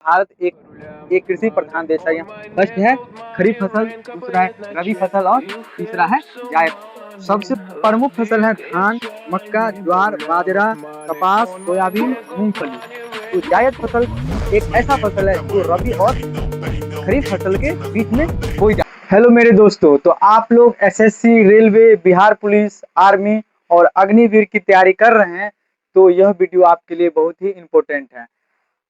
भारत एक कृषि प्रधान देश है। यहाँ फर्स्ट है खरीफ फसल, दूसरा है रबी फसल और तीसरा है जायद फसल। सबसे प्रमुख फसल है धान, मक्का, ज्वार, बाजरा, कपास, सोयाबीन, मूंगफली। तो जायद फसल एक ऐसा फसल है जो रबी और खरीफ फसल के बीच में बोई जाती है। हेलो मेरे दोस्तों, तो आप लोग SSC, railway, Bihar police, army और अग्निवीर की तैयारी कर रहे हैं, तो यह वीडियो आपके लिए बहुत ही इम्पोर्टेंट है।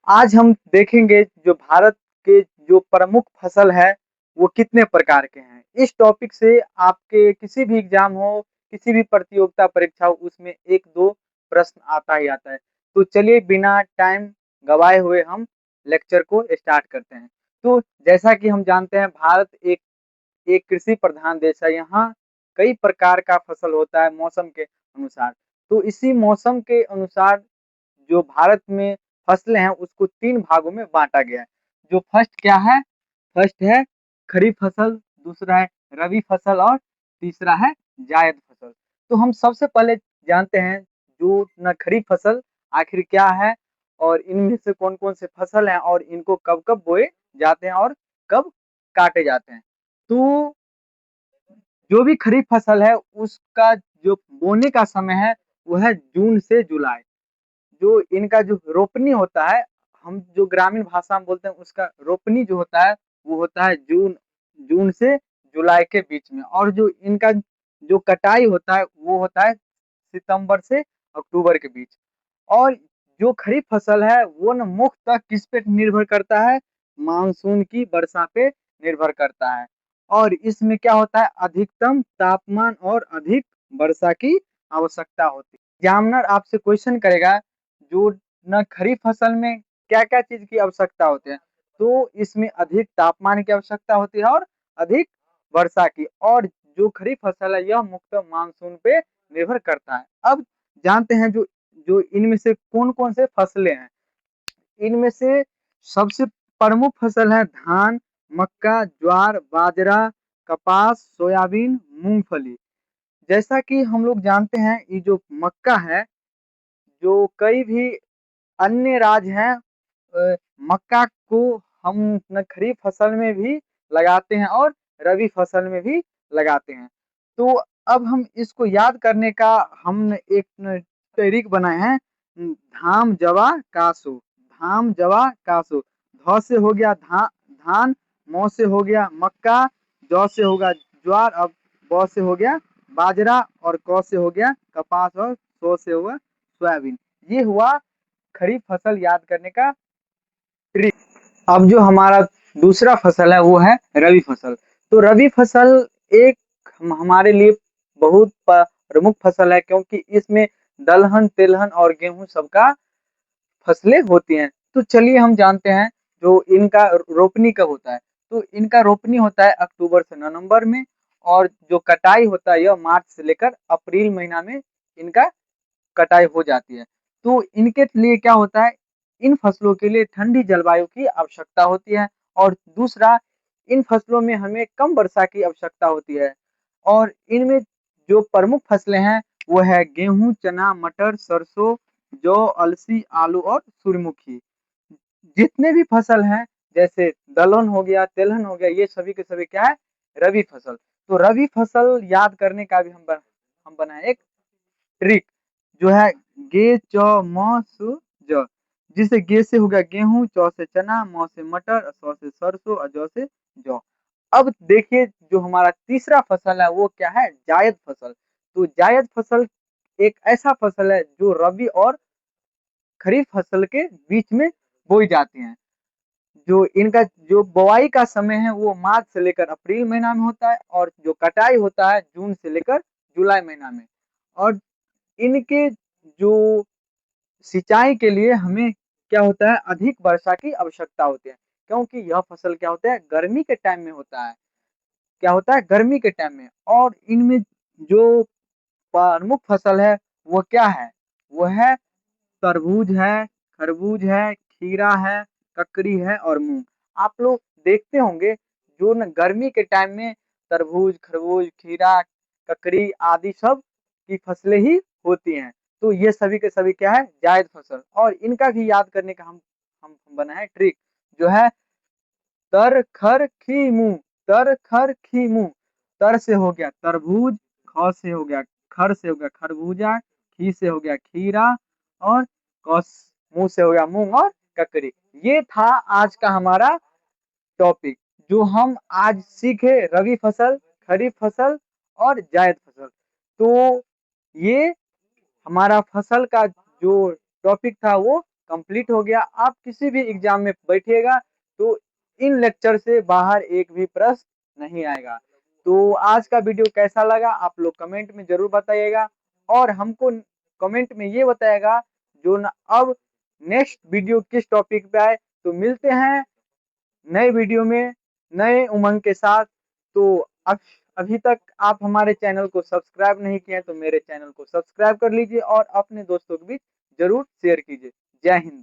आज हम देखेंगे जो भारत के जो प्रमुख फसल है वो कितने प्रकार के हैं। इस टॉपिक से आपके किसी भी एग्जाम हो, किसी भी प्रतियोगिता परीक्षा हो, उसमें एक दो प्रश्न आता ही आता है। तो चलिए बिना टाइम गवाए हुए हम लेक्चर को स्टार्ट करते हैं। तो जैसा कि हम जानते हैं, भारत एक एक कृषि प्रधान देश है। यहाँ कई प्रकार का फसल होता है मौसम के अनुसार। तो इसी मौसम के अनुसार जो भारत में फसलें हैं उसको तीन भागों में बांटा गया है। जो फर्स्ट क्या है? फर्स्ट है खरीफ फसल, दूसरा है रबी फसल और तीसरा है जायद फसल। तो हम सबसे पहले जानते हैं जो न खरीफ फसल आखिर क्या है और इनमें से कौन कौन से फसल हैं और इनको कब कब बोए जाते हैं और कब काटे जाते हैं। तो जो भी खरीफ फसल है उसका जो बोने का समय है वो है जून से जुलाई। जो इनका जो रोपनी होता है, हम जो ग्रामीण भाषा में बोलते हैं उसका रोपनी जो होता है वो होता है जून जून से जुलाई के बीच में। और जो इनका जो कटाई होता है वो होता है सितंबर से अक्टूबर के बीच। और जो खरीफ फसल है वो न मुख्यतः किस पे निर्भर करता है? मानसून की वर्षा पे निर्भर करता है। और इसमें क्या होता है? अधिकतम तापमान और अधिक वर्षा की आवश्यकता होती है। एग्जामिनर आपसे क्वेश्चन करेगा जो न खरीफ फसल में क्या क्या चीज की आवश्यकता होती है, तो इसमें अधिक तापमान की आवश्यकता होती है और अधिक वर्षा की। और जो खरीफ फसल है यह मुख्यतः मानसून पे निर्भर करता है। अब जानते हैं जो जो इनमें से कौन कौन से फसलें हैं। इनमें से सबसे प्रमुख फसल है धान, मक्का, ज्वार, बाजरा, कपास, सोयाबीन, मूंगफली। जैसा कि हम लोग जानते हैं ये जो मक्का है, जो कई भी अन्य राज्य हैं मक्का को हम न खरीफ फसल में भी लगाते हैं और रबी फसल में भी लगाते हैं। तो अब हम इसको याद करने का हमने एक तरीक बनाए हैं। धाम जवा कासो, धाम जवा कासो। ध से हो गया धान, मौ से हो गया मक्का, जौ से होगा ज्वार, अब ब से हो गया बाजरा और क से हो गया कपास और सो से हुआ सोयाबीन। ये हुआ खरीफ फसल याद करने का ट्रिक। अब जो हमारा दूसरा फसल है वो है रबी फसल। तो रबी फसल एक हमारे लिए बहुत प्रमुख फसल है, क्योंकि इसमें दलहन, तिलहन और गेहूं सबका फसलें होती हैं। तो चलिए हम जानते हैं जो इनका रोपनी कब होता है। तो इनका रोपनी होता है अक्टूबर से नवंबर में, और जो कटाई होता है यह मार्च से लेकर अप्रैल महीना में इनका कटाई हो जाती है। तो इनके लिए क्या होता है? इन फसलों के लिए ठंडी जलवायु की आवश्यकता होती है। और दूसरा, इन फसलों में हमें कम वर्षा की आवश्यकता होती है। और इनमें जो प्रमुख फसलें हैं वो है गेहूं, चना, मटर, सरसों, जौ, अलसी, आलू और सूर्यमुखी। जितने भी फसल हैं जैसे दलहन हो गया, तिलहन हो गया, ये सभी के सभी क्या है? रबी फसल। तो रबी फसल याद करने का भी हम बनाए एक ट्रिक, जो है गे चौ म सु ज। जिसे गे से हो गया गेहूं, चौ से चना, मौ से मटर, सौ से सरसों और जौ से जौ। अब देखिए जो हमारा तीसरा फसल है वो क्या है? जायद फसल। तो जायद फसल एक ऐसा फसल है जो रबी और खरीफ फसल के बीच में बोई जाती हैं। जो इनका जो बुआई का समय है वो मार्च से लेकर अप्रैल महीना में होता है, और जो कटाई होता है जून से लेकर जुलाई महीना में। और इनके जो सिंचाई के लिए हमें क्या होता है? अधिक वर्षा की आवश्यकता होती है, क्योंकि यह फसल क्या होता है? गर्मी के टाइम में होता है। क्या होता है? गर्मी के टाइम में। और इनमें जो प्रमुख फसल है वो क्या है? वो है तरबूज है, खरबूज है, खीरा है, ककड़ी है और मूंग। आप लोग देखते होंगे जो न गर्मी के टाइम में तरबूज, खरबूज, खीरा, ककड़ी आदि सब की फसलें ही होती हैं। तो ये सभी के सभी क्या है? जायद फसल। और इनका भी याद करने का हम बनाए ट्रिक। जो है तर खर खी मुंह, तर खर खी मुंह। तर से हो गया तरबूज, ख से हो गया खर से हो गया खरबूजा, खी से हो गया खीरा, और कस मुंह से हो गया मूंग और ककड़ी। ये था आज का हमारा टॉपिक, जो हम आज सीखे रबी फसल, खरीफ फसल और जायद फसल। तो ये हमारा फसल का जो टॉपिक था वो कंप्लीट हो गया। आप किसी भी एग्जाम में बैठिएगा तो इन लेक्चर से बाहर एक भी प्रश्न नहीं आएगा। तो आज का वीडियो कैसा लगा आप लोग कमेंट में जरूर बताइएगा, और हमको कमेंट में ये बताएगा जो न अब नेक्स्ट वीडियो किस टॉपिक पे आए। तो मिलते हैं नए वीडियो में नए उमंग के साथ। तो अब अभी तक आप हमारे चैनल को सब्सक्राइब नहीं किए हैं तो मेरे चैनल को सब्सक्राइब कर लीजिए और अपने दोस्तों के बीच जरूर शेयर कीजिए। जय हिंद।